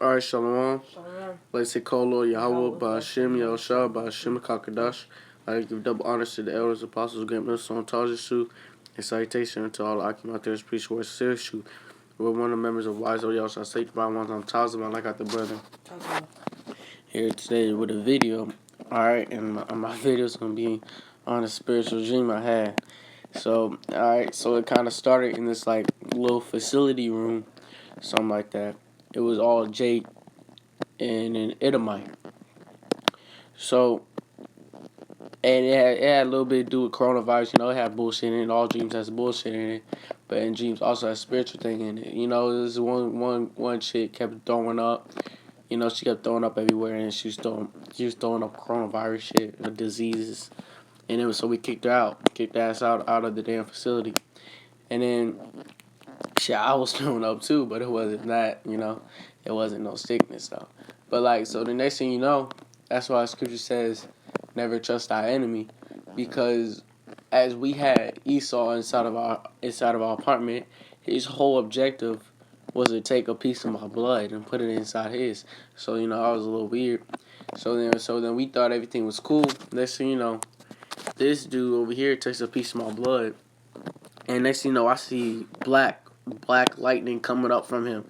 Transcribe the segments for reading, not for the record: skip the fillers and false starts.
Alright, Shalom. Shalom. Let's say Kolo Yahweh, Ba'Hashem, Yahushua, Ba'Hashem, Kakadash. I give double honors to the elders, apostles, great ministers on Tajisu, and salutation to all Akim out there, preach word Sirishu. We're one of the members of Wise O Yahushua, sanctified ones on Tazim, like out the brother. Here today with a video. Alright, and my video is going to be on a spiritual dream I had. So, alright, so it kind of started in this like little facility room, something like that. It was all Jake and an Edomite. So, and it had a little bit to do with coronavirus. You know, it had bullshit in it. All dreams has bullshit in it, but in dreams also has spiritual thing in it. You know, this one chick kept throwing up. You know, she kept throwing up everywhere, and she was throwing up coronavirus shit, diseases, and it was so we kicked her ass out of the damn facility, and then shit, I was throwing up too, but it wasn't that. You know, it wasn't no sickness though. But like, so the next thing you know, that's why Scripture says, "Never trust our enemy," because as we had Esau inside of our apartment, his whole objective was to take a piece of my blood and put it inside his. So you know, I was a little weird. So then we thought everything was cool. Next thing you know, this dude over here takes a piece of my blood, and next thing you know, I see black lightning coming from him.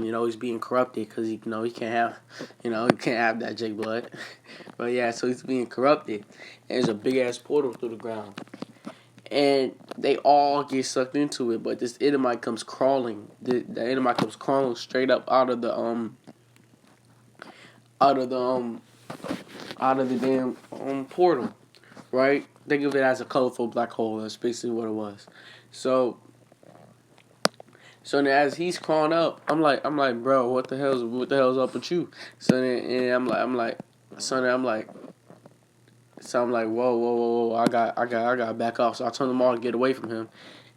You know, he's being corrupted because he can't have that Jake blood. But yeah, so he's being corrupted. And there's a big ass portal through the ground, and they all get sucked into it. But this Edomite comes crawling. The Edomite comes crawling straight up out of the damn portal. Right? Think of it as a colorful black hole. That's basically what it was. So then as he's crawling up, I'm like, bro, what the hell's up with you? So then and I'm like, whoa, I got back off. So I told them all to get away from him.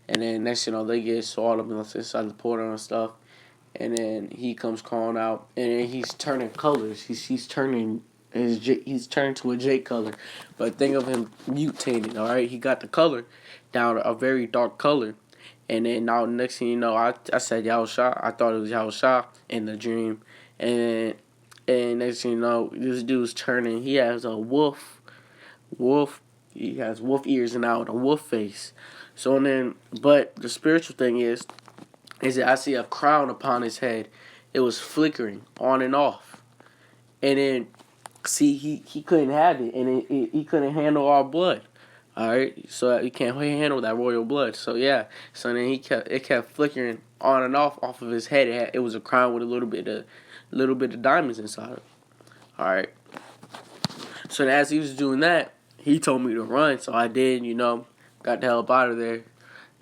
And then next you know, they get swallowed up inside the portal and stuff. And then he comes crawling out, and then he's turning colors. He's turning to a Jake color. But think of him mutating. All right, he got the color down a very dark color. And then now next thing you know, I said Yahusha. I thought it was Yahusha in the dream. And next thing you know, this dude's turning. He has a wolf. He has wolf ears and out a wolf face. So and then, but the spiritual thing is that I see a crown upon his head. It was flickering on and off. And then, see, he couldn't have it, and he couldn't handle our blood. Alright, so he can't handle that royal blood. So yeah, so then it kept flickering on and off of his head. It was a crown with a little bit of diamonds inside of it. Alright. So then as he was doing that, he told me to run. So I did, got the hell up out of there.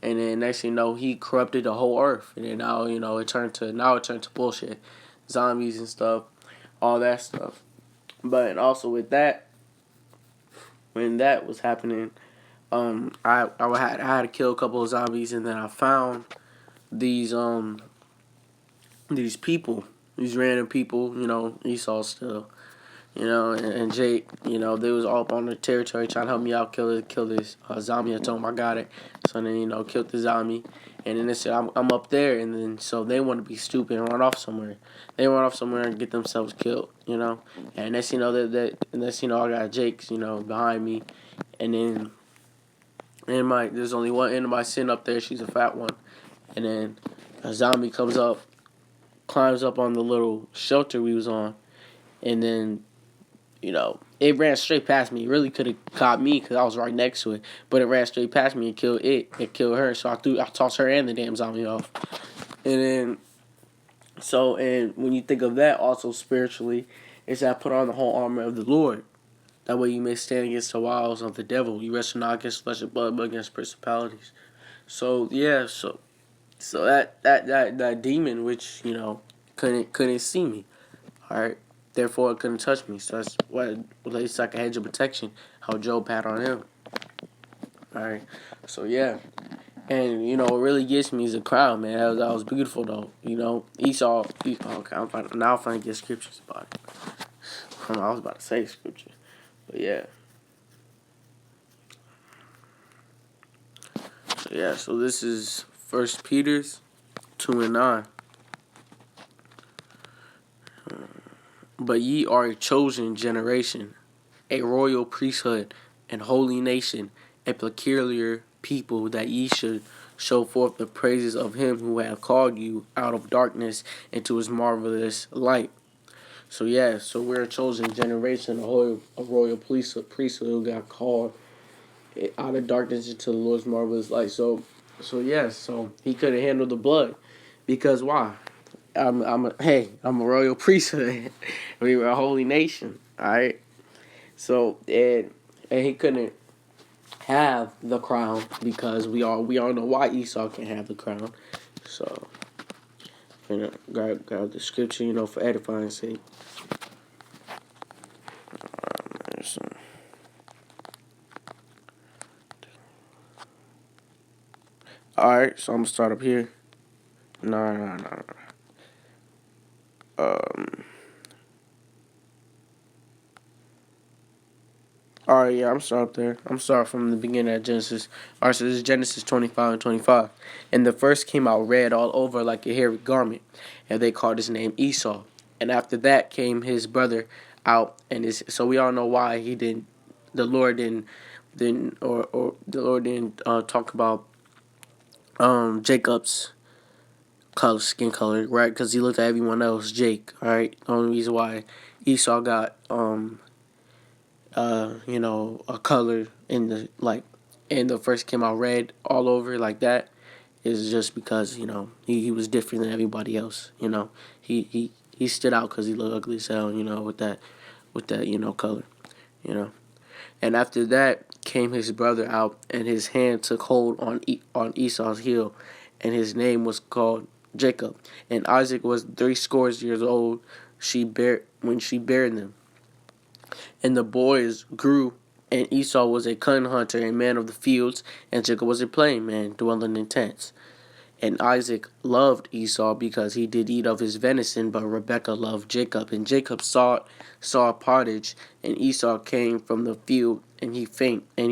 And then next thing you know, he corrupted the whole earth. And then now, it turned to bullshit. Zombies and stuff, all that stuff. But also with that, when that was happening, I had to kill a couple of zombies, and then I found these people, these random people, Esau still, and Jake, they was all up on the territory trying to help me out, kill this zombie. I told them I got it, so then killed the zombie, and then they said I'm up there, and then so they want to be stupid and run off somewhere. They run off somewhere and get themselves killed, and next I got Jake's behind me, and then. And there's only one enemy sitting up there. She's a fat one. And then a zombie comes up, climbs up on the little shelter we was on. And then, it ran straight past me. It really could have caught me because I was right next to it. But it ran straight past me and killed it. It killed her. So I tossed her and the damn zombie off. And then, and when you think of that also spiritually, is that I put on the whole armor of the Lord. That way you may stand against the wiles of the devil. You wrestle not against flesh and blood, but against principalities. So yeah, so that demon which, couldn't see me. Alright. Therefore it couldn't touch me. So that's what it's like a hedge of protection, how Job had on him. Alright. So yeah. And what really gets me is the crown, man. That was beautiful though. Esau okay, I'm finna get scriptures about it. I was about to say scriptures. But yeah. So this is 1 Peter 2:9. But ye are a chosen generation, a royal priesthood, and holy nation, a peculiar people, that ye should show forth the praises of him who hath called you out of darkness into his marvelous light. So yeah, so we're a chosen generation, a royal priesthood who got called out of darkness into the Lord's marvelous light. So he couldn't handle the blood, because why? I'm a royal priesthood. We were a holy nation. All right. So and he couldn't have the crown, because we all know why Esau can't have the crown. So grab the scripture, for edifying sake. All right, so I'm gonna start up here. No. All right, yeah, I'm sorry up there. I'm sorry from the beginning of Genesis. All right, so this is Genesis 25 and 25. And the first came out red all over like a hairy garment, and they called his name Esau. And after that came his brother out, so we all know why the Lord didn't talk about Jacob's skin color, right? Because he looked at everyone else, Jake, all right? The only reason why Esau got a color and the first came out red all over like that is just because he was different than everybody else. He stood out because he looked ugly as hell. With that color. And after that came his brother out, and his hand took hold on Esau's heel, and his name was called Jacob. And Isaac was 80 years old when she bare them. And the boys grew, and Esau was a cunning hunter, a man of the fields, and Jacob was a plain man, dwelling in tents. And Isaac loved Esau because he did eat of his venison, but Rebekah loved Jacob. And Jacob saw a partridge, and Esau came from the field, and he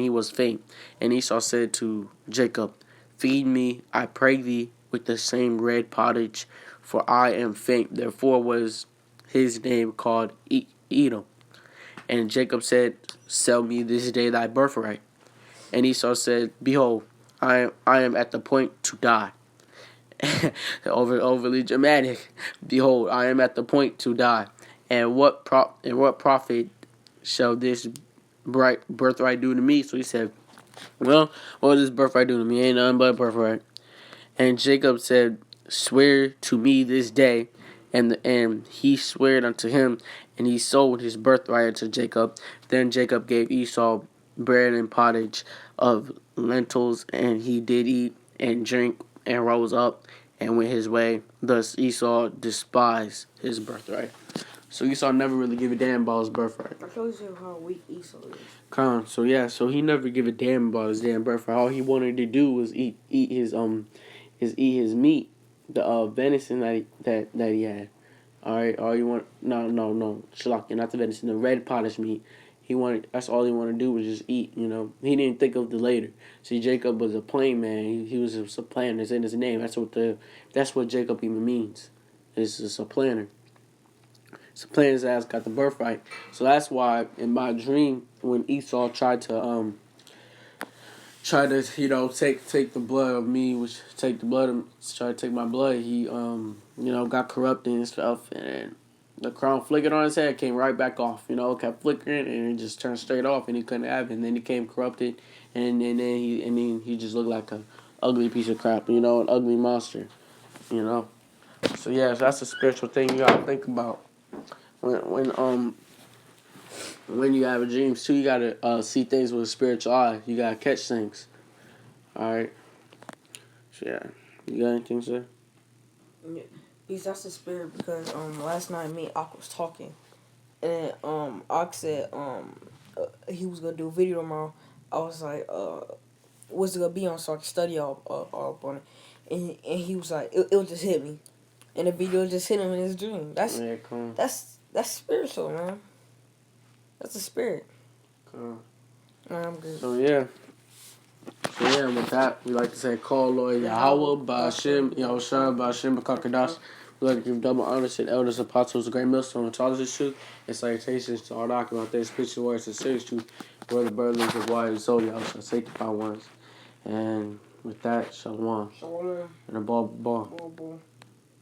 was faint. And Esau said to Jacob, Feed me, I pray thee, with the same red pottage, for I am faint. Therefore was his name called Edom. And Jacob said, Sell me this day thy birthright. And Esau said, Behold, I am at the point to die. Overly dramatic. Behold, I am at the point to die. And what profit shall this bright birthright do to me? So he said, Well, what does birthright do to me? Ain't nothing but birthright. And Jacob said, Swear to me this day. And he swore unto him, and he sold his birthright unto Jacob. Then Jacob gave Esau bread and pottage of lentils, and he did eat and drink and rose up and went his way. Thus Esau despised his birthright. So Esau never really give a damn about his birthright. That shows you how weak Esau is. So he never give a damn about his damn birthright. All he wanted to do was eat his meat, the venison that he had. All right, all you want? No, Shalaki, not the venison, the red potash meat. That's all he wanted to do was just eat. He didn't think of the later. See, Jacob was a plain man. He was a supplanter. It's in his name. That's what Jacob even means. It's a supplanter. Supplanter's ass got the birthright. So that's why in my dream when Esau tried to take the blood of me, try to take my blood. He got corrupted and stuff, and the crown flickered on his head, came right back off. Kept flickering, and it just turned straight off, and he couldn't have it. And then he came corrupted, and then he just looked like an ugly piece of crap. An ugly monster. So yeah, so that's a spiritual thing you gotta think about when you have a dreams too. You gotta see things with a spiritual eye. You gotta catch things. All right. So yeah, you got anything to say? Yeah, because that's the spirit. Because last night me and Ak was talking, and Ak said he was gonna do a video tomorrow. I was like, what's it gonna be on so I can study all up on it, and he was like, it'll just hit me, and the video just hit him in his dream. That's spiritual, man. That's a spirit. Cool. I'm good. So yeah, with that, we like to say, Call Lord Yahweh, Ba'ashem, Yahushua, Ba'ashem, B'Kakadash, Look, give double honors to the elders, apostles, great millstone, and tallest truth, and salutations to all the Akimat, their spiritual words, and serious truth, where the bird lives of wide and zodiac shall sanctify ones. And with that, shalom. Shalom. And a ball. Ball.